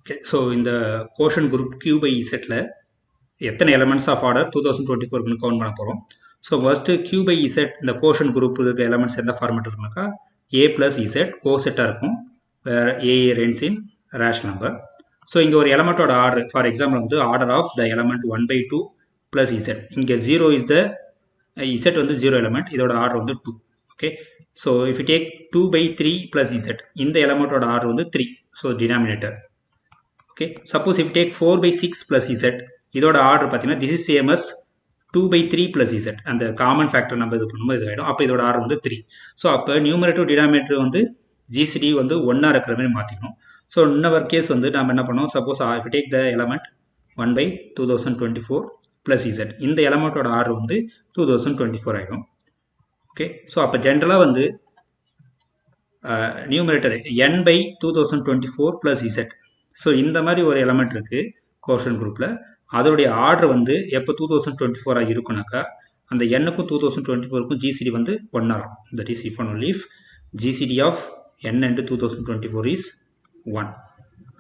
Okay, so in the quotient group Q by Z ல எத்தனை elements of order 2024 count பண்ண போகிறோம். So first Q by Z இந்த quotient group இருக்க elements எந்த ஃபார்மேட் இருக்குனாக்கா A plus Z கோசெட்டாக இருக்கும், வேறு A reigns in rational number. So இங்கே ஒரு எலமெண்ட்டோட ஆர்டர், ஃபார் எக்ஸாம்பிள் வந்து order of the element 1/2 plus Z. இங்கே 0 is the Z வந்து 0 element, இதோட ஆர்டர் வந்து 2. Okay, so if you take 2/3 plus Z, இந்த எலமெண்ட்டோட ஆர்டர் வந்து 3, so denominator. Okay, suppose if take 4/6 plus Z, இதோட ஆர்டர் பார்த்தீங்கன்னா this is same as 2/3 plus Z, அந்த காமன் ஃபேக்டர் நம்ம இது பண்ணும்போது இது ஆகிடும். அப்போ இதோட ஆர்டர் வந்து 3. ஸோ அப்போ நியூமரேட்டர் டினாமினேட்டர் வந்து ஜிசிடி வந்து 1 இருக்கிற மாதிரி மாற்றிக்கணும். ஸோ இன்னொரு கேஸ் வந்து நம்ம என்ன பண்ணோம், suppose if take the element 1/2024 plus Z, இந்த எலமெண்ட்டோட ஆர்டர் வந்து 2024 ஆகிடும். ஓகே, ஸோ அப்போ ஜென்ரலாக வந்து numerator n/2024 plus Z. So இந்த மாதிரி ஒரு எலமெண்ட் இருக்குது கோஷன் குரூப்பில், அதோடைய ஆர்டர் வந்து எப்போ 2024 இருக்குனாக்கா அந்த எண்ணுக்கும் 2024க்கும் ஜிசிடி வந்து 1 ஆகும். That is if and only if GCD of n into 2024 is 1.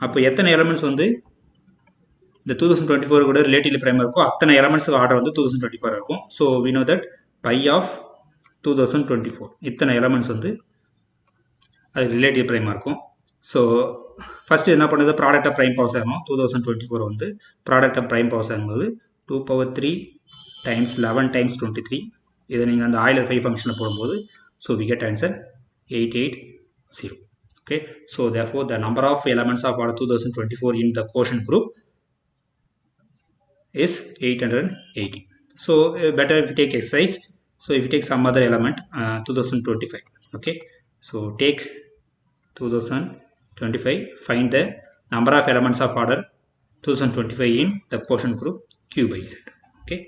அப்போ எத்தனை எலமெண்ட்ஸ் வந்து இந்த 2024 கூட ரிலேட்டிவ்லி பிரைமாக இருக்கும் அத்தனை எலமெண்ட்ஸ் ஆர்டர் வந்து 2024 இருக்கும். So we know that phi of 2024 இத்தனை எலமெண்ட்ஸ் வந்து அது ரிலேட்டிவ் பிரைமாக இருக்கும். ஸோ ஃபஸ்ட்டு என்ன பண்ணுது, ப்ராடக்ட் ஆஃப் ப்ரைம் பவர் ஆகணும். 2024 வந்து ப்ராடக்ட் ஆஃப் ப்ரைம் பவர் ஆகும்போது 2^3 times 11 times 23. இதை நீங்கள் அந்த ஆயிலர் 5 ஃபங்க்ஷனில் போடும்போது so we get answer 880. Okay, so therefore the number of elements of order 2024 in the quotient group is 880. So better if you take exercise. So if you take some other element 2025. Okay, so take 2025, find the number of elements of order 2025 in the quotient group Q by Z. Okay.